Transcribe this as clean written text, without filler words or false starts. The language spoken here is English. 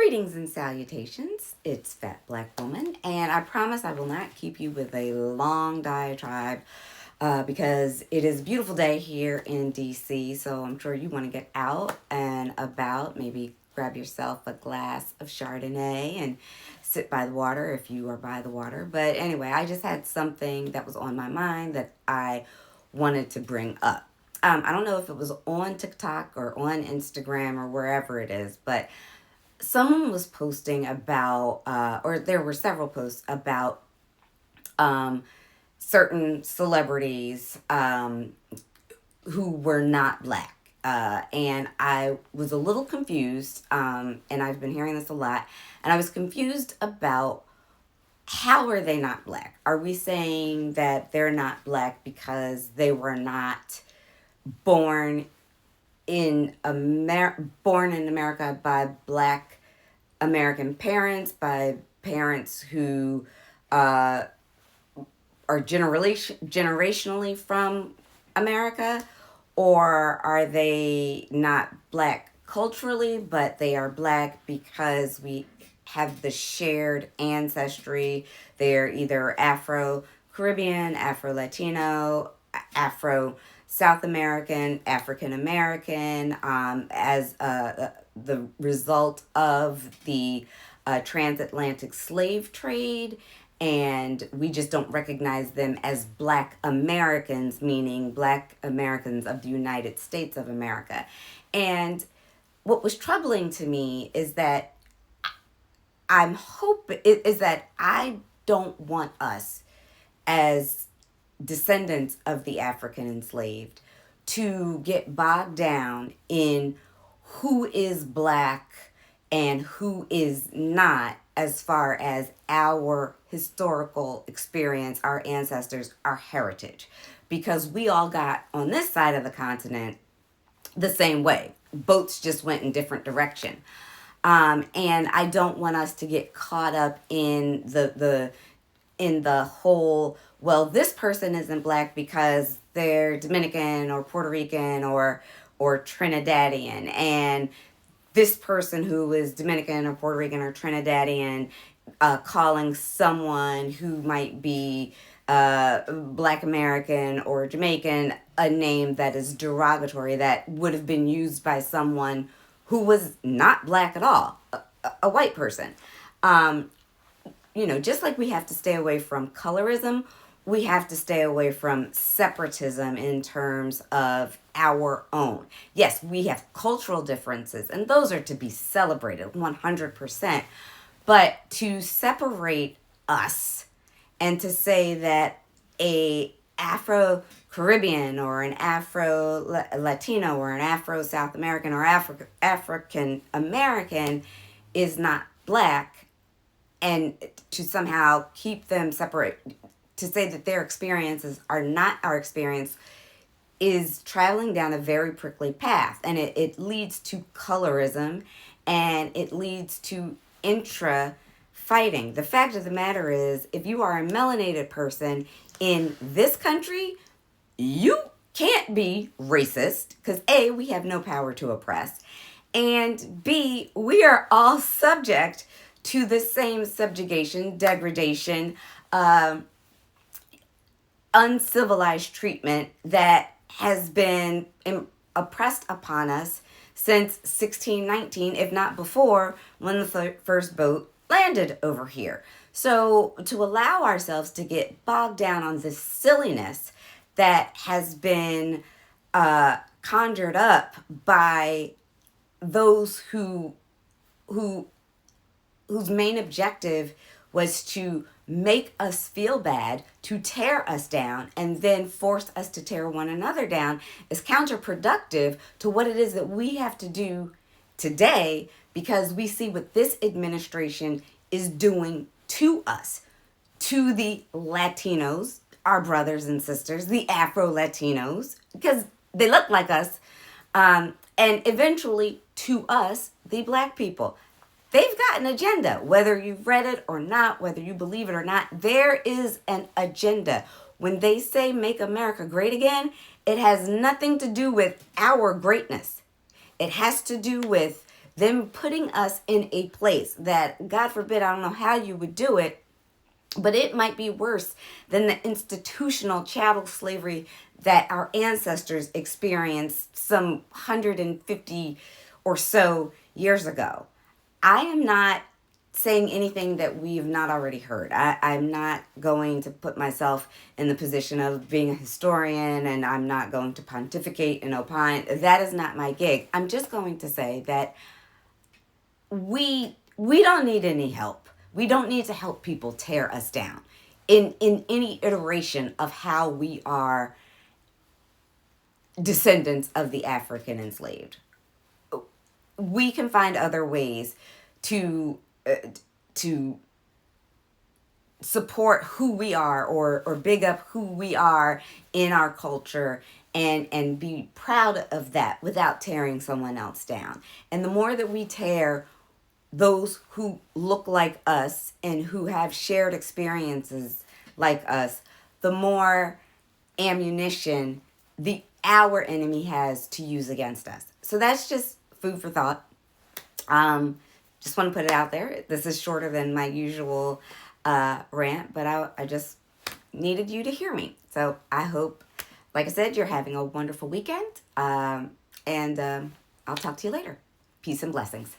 Greetings and salutations. It's Fat Black Woman, and I promise I will not keep you with a long diatribe because it is a beautiful day here in DC. So I'm sure you want to get out and about, maybe grab yourself a glass of Chardonnay and sit by the water if you are by the water. But anyway, I just had something that was on my mind that I wanted to bring up. I don't know if it was on TikTok or on Instagram or wherever it is, but someone was posting about, or there were several posts about um, certain celebrities who were not black. And I was a little confused, and I've been hearing this a lot, and I was confused about how are they not black? Are we saying that they're not black because they were not born born in America by black American parents, by parents who uh, are generationally from America, or are they not black culturally, but they are black because we have the shared ancestry? They're either Afro Caribbean, Afro Latino, Afro South American, African American, as the result of the transatlantic slave trade, and we just don't recognize them as black Americans, meaning black Americans of the United States of America. And what was troubling to me is that I don't want us as descendants of the African enslaved to get bogged down in who is black and who is not, as far as our historical experience, our ancestors, our heritage. Because we all got on this side of the continent the same way. Boats just went in different direction. And I don't want us to get caught up in the whole, well, this person isn't black because they're Dominican or Puerto Rican or Trinidadian, and this person who is Dominican or Puerto Rican or Trinidadian calling someone who might be black American or Jamaican a name that is derogatory, that would have been used by someone who was not black at all, a white person. Just like we have to stay away from colorism, we have to stay away from separatism in terms of our own. Yes, we have cultural differences, and those are to be celebrated 100%. But to separate us and to say that a Afro Caribbean or an Afro Latino or an Afro South American or African American is not black, and to somehow keep them separate, to say that their experiences are not our experience, is traveling down a very prickly path. And it leads to colorism, and it leads to intra fighting. The fact of the matter is, if you are a melanated person in this country, you can't be racist, because A, we have no power to oppress, and B, we are all subject to the same subjugation, degradation, uncivilized treatment that has been oppressed upon us since 1619, if not before, when the first boat landed over here. So to allow ourselves to get bogged down on this silliness that has been conjured up by those whose main objective was to make us feel bad, to tear us down, and then force us to tear one another down, is counterproductive to what it is that we have to do today, because we see what this administration is doing to us, to the Latinos, our brothers and sisters, the Afro-Latinos, because they look like us, and eventually to us, the black people. They've got an agenda, whether you've read it or not, whether you believe it or not. There is an agenda. When they say make America great again, it has nothing to do with our greatness. It has to do with them putting us in a place that, God forbid, I don't know how you would do it, but it might be worse than the institutional chattel slavery that our ancestors experienced some 150 or so years ago. I am not saying anything that we've not already heard. I'm not going to put myself in the position of being a historian, and I'm not going to pontificate and opine. That is not my gig. I'm just going to say that we don't need any help. We don't need to help people tear us down in any iteration of how we are descendants of the African enslaved. We can find other ways to to support who we are, or big up who we are in our culture, and be proud of that without tearing someone else down. And the more that we tear those who look like us and who have shared experiences like us, the more ammunition our enemy has to use against us. So that's just food for thought. Just want to put it out there. This is shorter than my usual rant, but I just needed you to hear me. So I hope, like I said, you're having a wonderful weekend. And I'll talk to you later. Peace and blessings.